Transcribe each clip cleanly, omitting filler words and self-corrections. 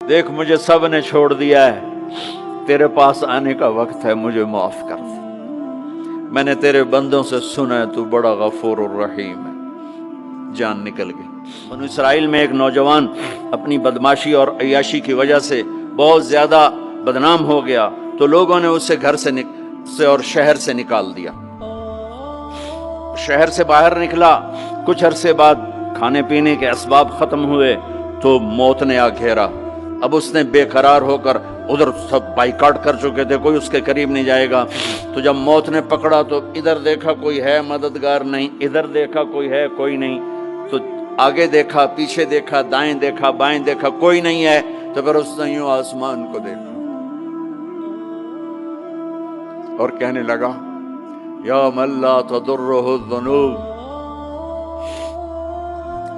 دیکھ مجھے سب نے چھوڑ دیا ہے، تیرے پاس آنے کا وقت ہے، مجھے معاف کر دے۔ میں نے تیرے بندوں سے سنا ہے تو بڑا غفور الرحیم ہے۔ جان نکل گئی۔ بنو اسرائیل میں ایک نوجوان اپنی بدماشی اور عیاشی کی وجہ سے بہت زیادہ بدنام ہو گیا، تو لوگوں نے اسے گھر سے اور شہر سے نکال دیا۔ شہر سے باہر نکلا، کچھ عرصے بعد کھانے پینے کے اسباب ختم ہوئے تو موت نے آ گھیرا۔ اب اس نے بے قرار ہو کر، ادھر سب بائیکاٹ کر چکے تھے، کوئی اس کے قریب نہیں جائے گا، تو جب موت نے پکڑا تو ادھر دیکھا کوئی ہے مددگار نہیں، ادھر دیکھا کوئی ہے کوئی نہیں، تو آگے دیکھا، پیچھے دیکھا، دائیں دیکھا، بائیں دیکھا، کوئی نہیں ہے، تو پھر اس نے یوں آسمان کو دیکھا اور کہنے لگا یا من لا تضرہ الذنوب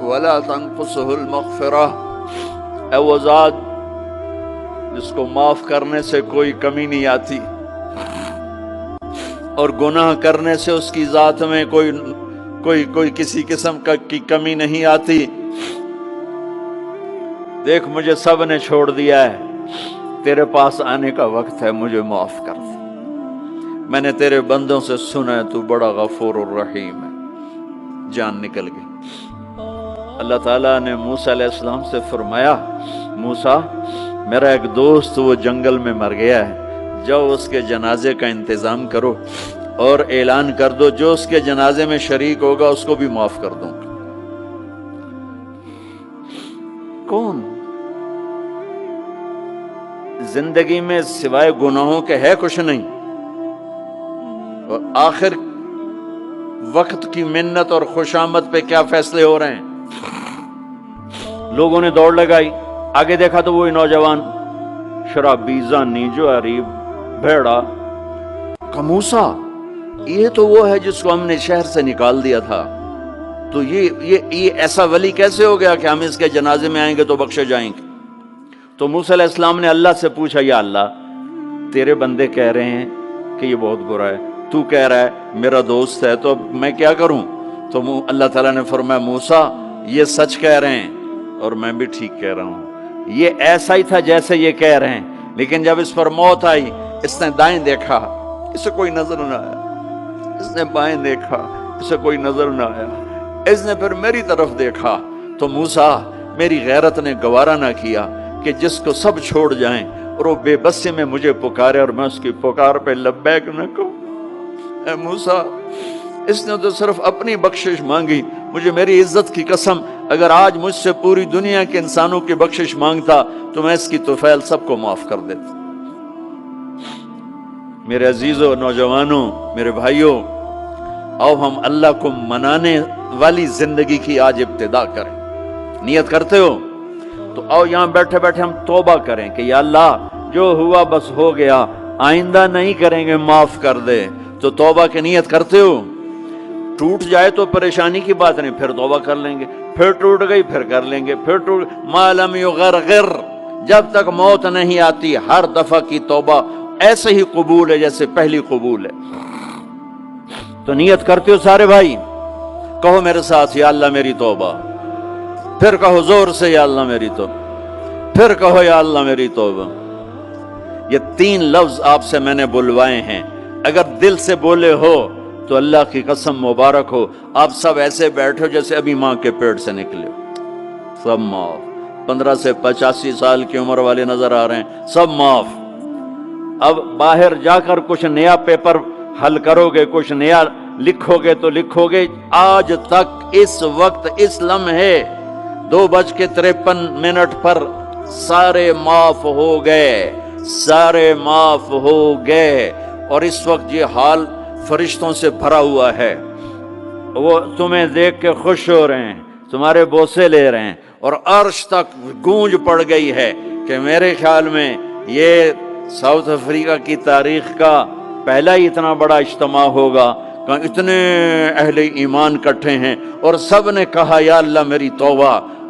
ولا تنقصہ المغفرہ، اے وہ ذات جس کو معاف کرنے سے کوئی کمی نہیں آتی اور گناہ کرنے سے اس کی ذات میں کوئی کسی قسم کی کمی نہیں آتی، دیکھ مجھے سب نے چھوڑ دیا ہے، تیرے پاس آنے کا وقت ہے، مجھے معاف کر دے۔ میں نے تیرے بندوں سے سنا ہے تو بڑا غفور الرحیم ہے۔ جان نکل گئی۔ اللہ تعالیٰ نے موسیٰ علیہ السلام سے فرمایا، موسیٰ میرا ایک دوست وہ جنگل میں مر گیا ہے، جاؤ اس کے جنازے کا انتظام کرو اور اعلان کر دو جو اس کے جنازے میں شریک ہوگا اس کو بھی معاف کر دوں گا۔ کون زندگی میں سوائے گناہوں کے ہے کچھ نہیں، اور آخر وقت کی منت اور خوشامد پہ کیا فیصلے ہو رہے ہیں۔ لوگوں نے دوڑ لگائی، آگے دیکھا تو وہی نوجوان شرابی، زانی، جواری، بھیڑا۔ موسیٰ یہ تو وہ ہے جس کو ہم نے شہر سے نکال دیا تھا، تو یہ ایسا ولی کیسے ہو گیا کہ ہم اس کے جنازے میں آئیں گے تو بخشے جائیں گے؟ تو موسیٰ علیہ السلام نے اللہ سے پوچھا، یا اللہ تیرے بندے کہہ رہے ہیں کہ یہ بہت برا ہے، تو کہہ رہا ہے میرا دوست ہے، تو اب میں کیا کروں؟ تو اللہ تعالیٰ نے فرمایا، موسیٰ یہ سچ کہہ رہے ہیں اور میں بھی ٹھیک کہہ رہا ہوں، یہ ایسا ہی تھا جیسے یہ کہہ رہے ہیں، لیکن جب اس پر موت آئی اس نے دائیں دیکھا، اسے کوئی نظر نہ آیا، اس نے بائیں دیکھا، اسے کوئی نظر نہ آیا، اس نے پھر میری طرف دیکھا، تو موسیٰ میری غیرت نے گوارا نہ کیا کہ جس کو سب چھوڑ جائیں اور وہ بے بسی میں مجھے پکارے اور میں اس کی پکار پہ لبیک نہ کہوں۔ اے موسیٰ اس نے تو صرف اپنی بخشش مانگی، مجھے میری عزت کی قسم اگر آج مجھ سے پوری دنیا کے انسانوں کی بخشش مانگتا تو میں اس کی طفیل سب کو معاف کر دیتا۔ میرے عزیزوں، نوجوانوں، میرے بھائیوں، آؤ ہم اللہ کو منانے والی زندگی کی آج ابتدا کریں۔ نیت کرتے ہو تو آؤ یہاں بیٹھے بیٹھے ہم توبہ کریں کہ یا اللہ جو ہوا بس ہو گیا، آئندہ نہیں کریں گے، معاف کر دے۔ تو توبہ کی نیت کرتے ہو؟ ٹوٹ جائے تو پریشانی کی بات نہیں، پھر توبہ کر لیں گے، پھر ٹوٹ گئی پھر کر لیں گے، پھر ٹوٹ ما لم یغرغر، جب تک موت نہیں آتی ہر دفعہ کی توبہ ایسے ہی قبول ہے جیسے پہلی قبول ہے۔ تو نیت کرتے ہو سارے بھائی؟ کہو میرے ساتھ، یا اللہ میری توبہ، پھر کہو زور سے یا اللہ میری توبہ، پھر کہو یا اللہ میری توبہ۔ یہ 3 لفظ آپ سے میں نے بلوائے ہیں، اگر دل سے بولے ہو تو اللہ کی قسم مبارک ہو، آپ سب ایسے بیٹھو جیسے ابھی ماں کے پیٹ سے نکلے، سب معاف۔ 15 سے 85 سال کی عمر والے نظر آ رہے ہیں، سب معاف۔ اب باہر جا کر کچھ نیا پیپر حل کرو گے، کچھ نیا لکھو گے تو لکھو گے آج تک اس وقت اس لمحے 2:53 پر سارے معاف ہو گئے، سارے معاف ہو گئے، اور اس وقت یہ حال فرشتوں سے بھرا ہوا ہے، وہ تمہیں دیکھ کے خوش ہو رہے ہیں، تمہارے بوسے لے رہے ہیں، اور عرش تک گونج پڑ گئی ہے کہ میرے خیال میں یہ ساؤتھ افریقہ کی تاریخ کا پہلا ہی اتنا بڑا اجتماع ہوگا کہ اتنے اہل ایمان کٹھے ہیں اور سب نے کہا یا اللہ میری توبہ،